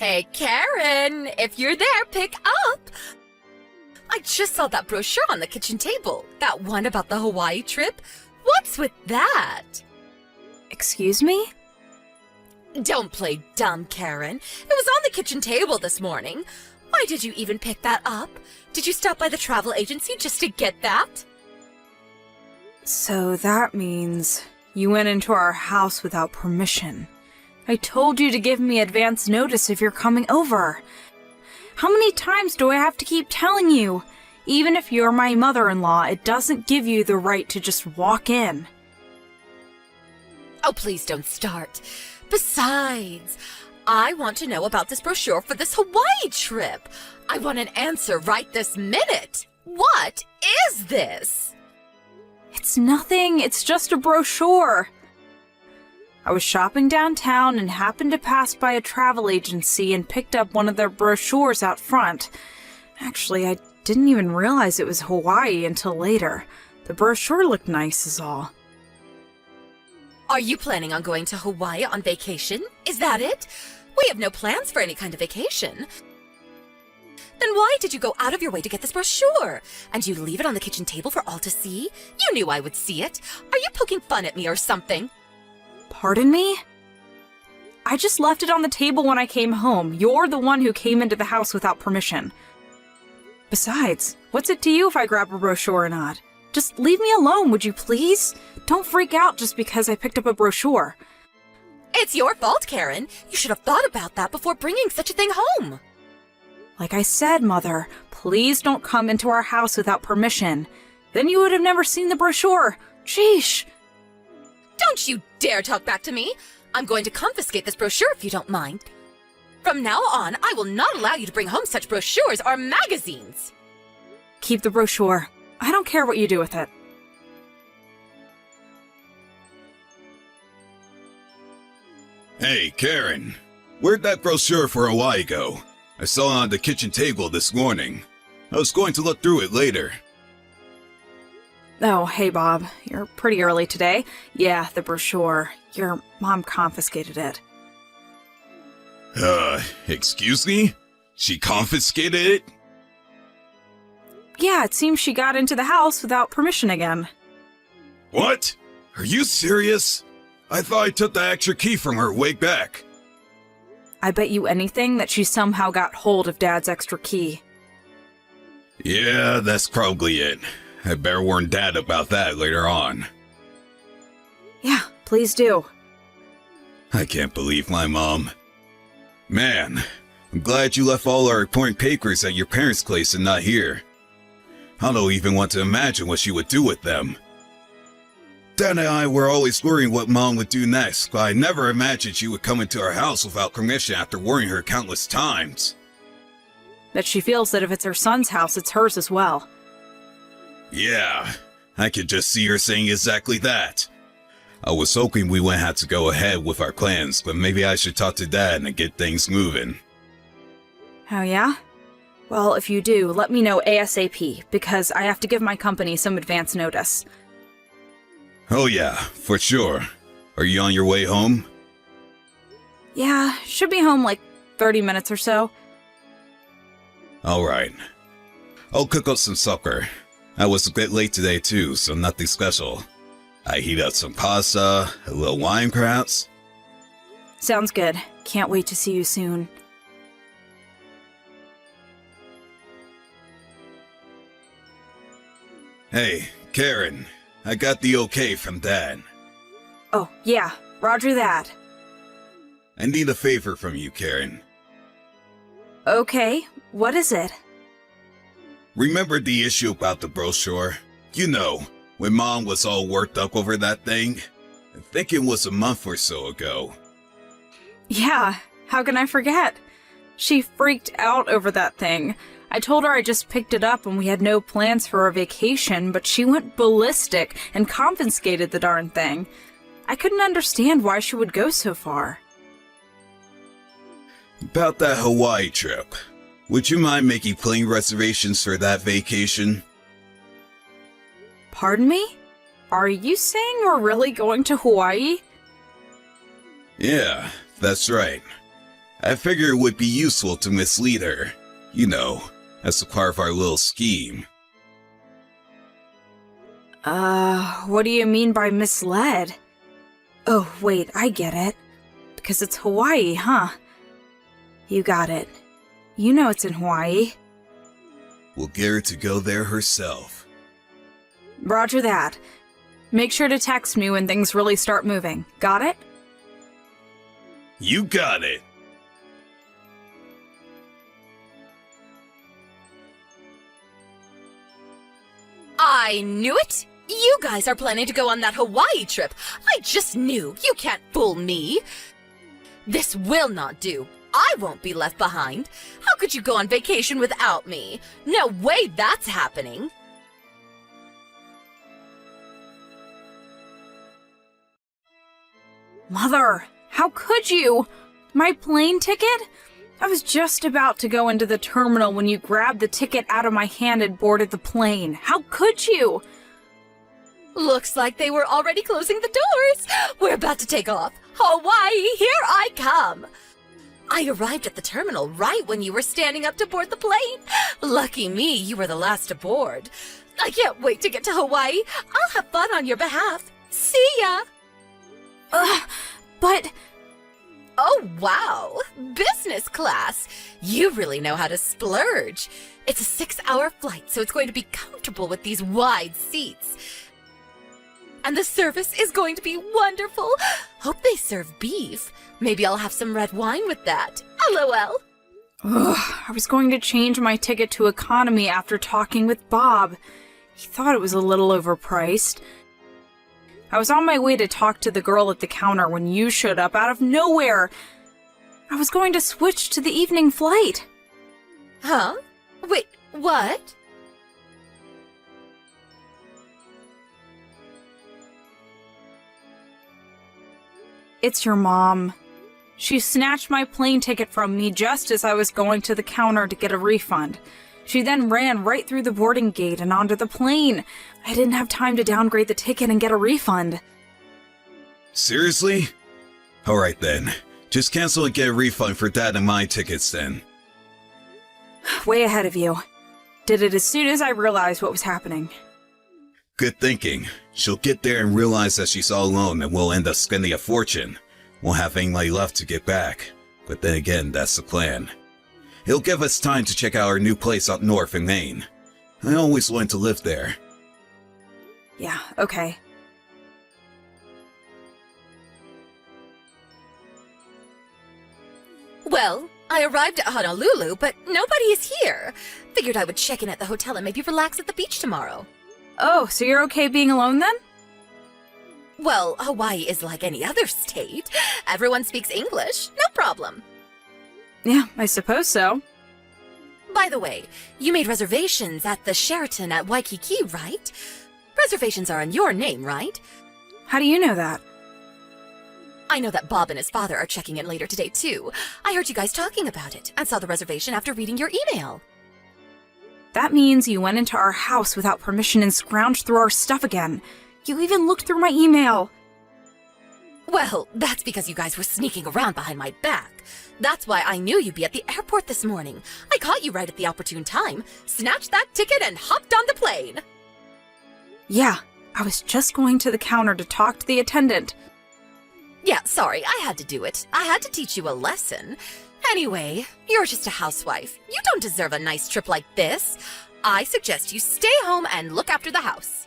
Hey, Karen, if you're there, pick up. I just saw that brochure on the kitchen table. That one about the Hawaii trip. What's with that? Excuse me? Don't play dumb, Karen. It was on the kitchen table this morning. Why did you even pick that up? Did you stop by the travel agency just to get that? So that means you went into our house without permission. I told you to give me advance notice if you're coming over. How many times do I have to keep telling you? Even if you're my mother-in-law, it doesn't give you the right to just walk in. Oh, please don't start. Besides, I want to know about this brochure for this Hawaii trip. I want an answer right this minute. What is this? It's nothing. It's just a brochure. I was shopping downtown and happened to pass by a travel agency and picked up one of their brochures out front. Actually, I didn't even realize it was Hawaii until later. The brochure looked nice is all. Are you planning on going to Hawaii on vacation? Is that it? We have no plans for any kind of vacation. Then why did you go out of your way to get this brochure? And you leave it on the kitchen table for all to see? You knew I would see it. Are you poking fun at me or something? Pardon me? I just left it on the table when I came home. You're the one who came into the house without permission. Besides, what's it to you if I grab a brochure or not? Just leave me alone, would you please? Don't freak out just because I picked up a brochure. It's your fault, Karen. You should have thought about that before bringing such a thing home. Like I said, Mother, please don't come into our house without permission. Then you would have never seen the brochure. Sheesh. Don't you dare talk back to me. I'm going to confiscate this brochure if you don't mind. From now on, I will not allow you to bring home such brochures or magazines. Keep the brochure. I don't care what you do with it. Hey, Karen. Where'd that brochure for Hawaii go? I saw it on the kitchen table this morning. I was going to look through it later. Oh, hey, Bob. You're pretty early today. Yeah, the brochure. Your mom confiscated it. Excuse me? She confiscated it? Yeah, it seems she got into the house without permission again. What? Are you serious? I thought I took the extra key from her way back. I bet you anything that she somehow got hold of Dad's extra key. Yeah, that's probably it. I better warn Dad about that later on. Yeah, please do. I can't believe my mom. Man, I'm glad you left all our important papers at your parents' place and not here. I don't even want to imagine what she would do with them. Dad and I were always worrying what Mom would do next, but I never imagined she would come into our house without permission after warning her countless times. That she feels that if it's her son's house, it's hers as well. Yeah, I could just see her saying exactly that. I was hoping we wouldn't have to go ahead with our plans, but maybe I should talk to Dad and get things moving. Oh yeah? Well, if you do, let me know ASAP, because I have to give my company some advance notice. Oh yeah, for sure. Are you on your way home? Yeah, should be home like 30 minutes or so. Alright. I'll cook up some supper. I was a bit late today too, so nothing special. I heat up some pasta, a little wine perhaps. Sounds good. Can't wait to see you soon. Hey, Karen. I got the okay from Dad. Oh, yeah. Roger that. I need a favor from you, Karen. Okay, what is it? Remember the issue about the brochure? You know, when Mom was all worked up over that thing? I think it was a month or so ago. Yeah, how can I forget? She freaked out over that thing. I told her I just picked it up and we had no plans for a vacation, but she went ballistic and confiscated the darn thing. I couldn't understand why she would go so far. About that Hawaii trip. Would you mind making plane reservations for that vacation? Pardon me? Are you saying we're really going to Hawaii? Yeah, that's right. I figure it would be useful to mislead her. You know, as a part of our little scheme. What do you mean by misled? Oh, wait, I get it. Because it's Hawaii, huh? You got it. You know it's in Hawaii. We'll get her to go there herself. Roger that. Make sure to text me when things really start moving. Got it? You got it! I knew it! You guys are planning to go on that Hawaii trip. I just knew. You can't fool me. This will not do. I won't be left behind. How could you go on vacation without me? No way that's happening. Mother, how could you? My plane ticket? I was just about to go into the terminal when you grabbed the ticket out of my hand and boarded the plane. How could you? Looks like they were already closing the doors. We're about to take off. Hawaii, here I come. I arrived at the terminal right when you were standing up to board the plane. Lucky me, you were the last to board. I can't wait to get to Hawaii. I'll have fun on your behalf. See ya. But... Oh, wow. Business class. You really know how to splurge. It's a 6-hour flight, so it's going to be comfortable with these wide seats. And the service is going to be wonderful. Hope they serve beef. Maybe I'll have some red wine with that. LOL. I was going to change my ticket to economy after talking with Bob. He thought it was a little overpriced. I was on my way to talk to the girl at the counter when you showed up out of nowhere. I was going to switch to the evening flight. Huh? Wait, what? It's your mom. She snatched my plane ticket from me just as I was going to the counter to get a refund. She then ran right through the boarding gate and onto the plane. I didn't have time to downgrade the ticket and get a refund. Seriously? Alright then. Just cancel and get a refund for that and my tickets then. Way ahead of you. Did it as soon as I realized what was happening. Good thinking. She'll get there and realize that she's all alone and we'll end up spending a fortune. Won't have any money left to get back. But then again, that's the plan. It'll give us time to check out our new place up north in Maine. I always wanted to live there. Yeah, okay. Well, I arrived at Honolulu, but nobody is here. Figured I would check in at the hotel and maybe relax at the beach tomorrow. Oh, so you're okay being alone then? Well, Hawaii is like any other state. Everyone speaks English, no problem. Yeah, I suppose so. By the way, you made reservations at the Sheraton at Waikiki, right? Reservations are in your name, right? How do you know that? I know that Bob and his father are checking in later today, too. I heard you guys talking about it and saw the reservation after reading your email. That means you went into our house without permission and scrounged through our stuff again. You even looked through my email. Well, that's because you guys were sneaking around behind my back. That's why I knew you'd be at the airport this morning. I caught you right at the opportune time, snatched that ticket, and hopped on the plane. Yeah, I was just going to the counter to talk to the attendant. Yeah, sorry, I had to do it. I had to teach you a lesson. Anyway, you're just a housewife. You don't deserve a nice trip like this. I suggest you stay home and look after the house.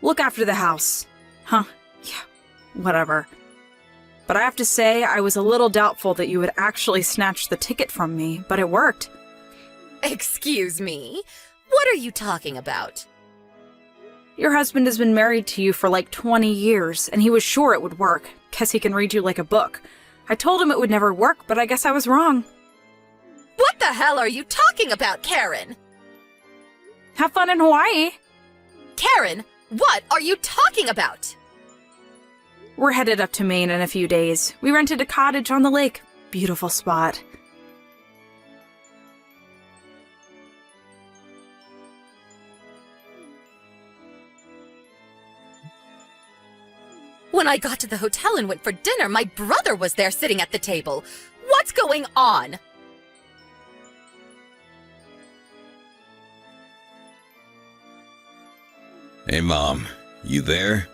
Look after the house. Huh, yeah, whatever. But I have to say, I was a little doubtful that you would actually snatch the ticket from me, but it worked. Excuse me? What are you talking about? Your husband has been married to you for like 20 years, and he was sure it would work. Guess he can read you like a book. I told him it would never work, but I guess I was wrong. What the hell are you talking about, Karen? Have fun in Hawaii. Karen, what are you talking about? We're headed up to Maine in a few days. We rented a cottage on the lake. Beautiful spot. When I got to the hotel and went for dinner, my brother was there sitting at the table. What's going on? Hey, Mom. You there?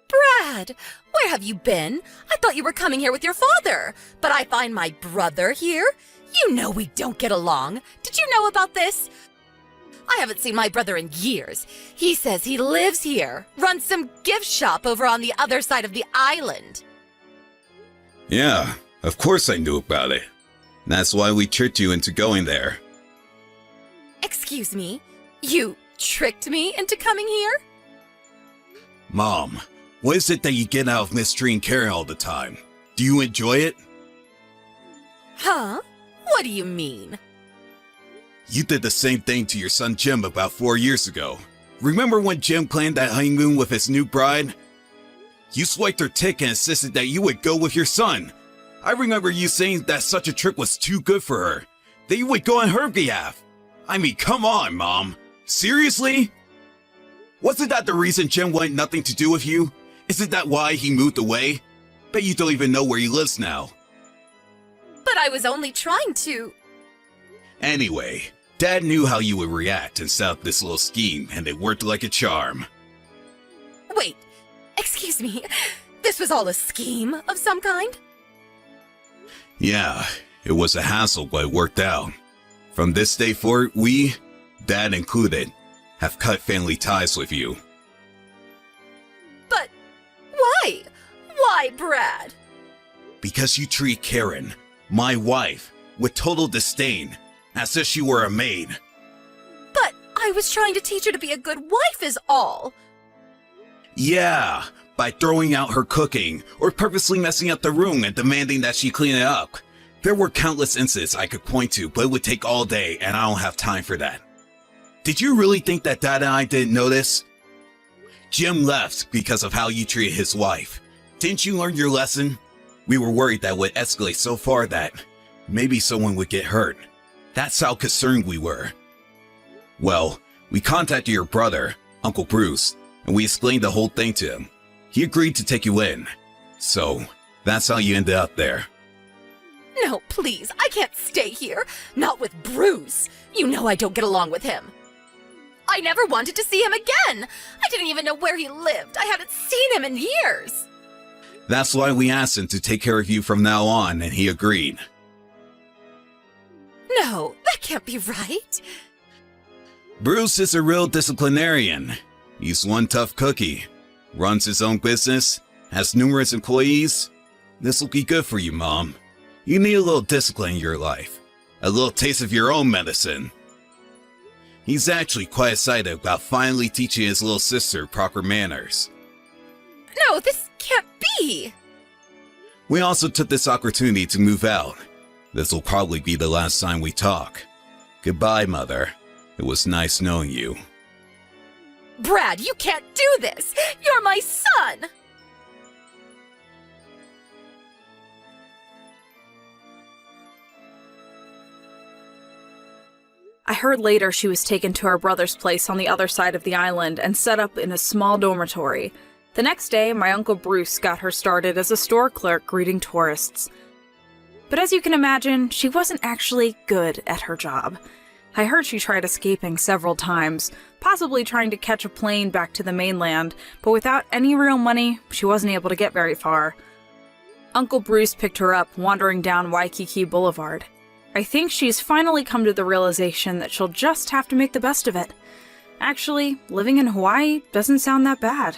Brad, where have you been? I thought you were coming here with your father, but I find my brother here? You know we don't get along. Did you know about this? I haven't seen my brother in years. He says he lives here, runs some gift shop over on the other side of the island. Yeah, of course I knew about it. That's why we tricked you into going there. Excuse me? You tricked me into coming here? Mom, what is it that you get out of mistreating Karen all the time? Do you enjoy it? Huh? What do you mean? You did the same thing to your son Jim about 4 years ago. Remember when Jim planned that honeymoon with his new bride? You swiped her ticket and insisted that you would go with your son. I remember you saying that such a trip was too good for her, that you would go on her behalf. I mean, come on, Mom. Seriously? Wasn't that the reason Jim wanted nothing to do with you? Isn't that why he moved away? Bet you don't even know where he lives now. But I was only trying to... Anyway, Dad knew how you would react and set up this little scheme, and it worked like a charm. Wait, excuse me. This was all a scheme of some kind? Yeah, it was a hassle, but it worked out. From this day forward, we, Dad included, have cut family ties with you. But why? Why, Brad? Because you treat Karen, my wife, with total disdain, as if she were a maid. But I was trying to teach her to be a good wife is all. Yeah, by throwing out her cooking, or purposely messing up the room and demanding that she clean it up. There were countless incidents I could point to, but it would take all day, and I don't have time for that. Did you really think that Dad and I didn't notice? Jim left because of how you treated his wife. Didn't you learn your lesson? We were worried that would escalate so far that maybe someone would get hurt. That's how concerned we were. Well, we contacted your brother, Uncle Bruce, and we explained the whole thing to him. He agreed to take you in. So, that's how you ended up there. No, please, I can't stay here. Not with Bruce. You know I don't get along with him. I never wanted to see him again. I didn't even know where he lived. I hadn't seen him in years. That's why we asked him to take care of you from now on, and he agreed. No, that can't be right. Bruce is a real disciplinarian. He's one tough cookie. Runs his own business, has numerous employees. This will be good for you, Mom. You need a little discipline in your life. A little taste of your own medicine. He's actually quite excited about finally teaching his little sister proper manners. No, this can't be. We also took this opportunity to move out. This will probably be the last time we talk. Goodbye, Mother. It was nice knowing you. Brad, you can't do this. You're my son. I heard later she was taken to her brother's place on the other side of the island and set up in a small dormitory. The next day, my Uncle Bruce got her started as a store clerk greeting tourists. But as you can imagine, she wasn't actually good at her job. I heard she tried escaping several times, possibly trying to catch a plane back to the mainland, but without any real money, she wasn't able to get very far. Uncle Bruce picked her up wandering down Waikiki Boulevard. I think she's finally come to the realization that she'll just have to make the best of it. Actually, living in Hawaii doesn't sound that bad.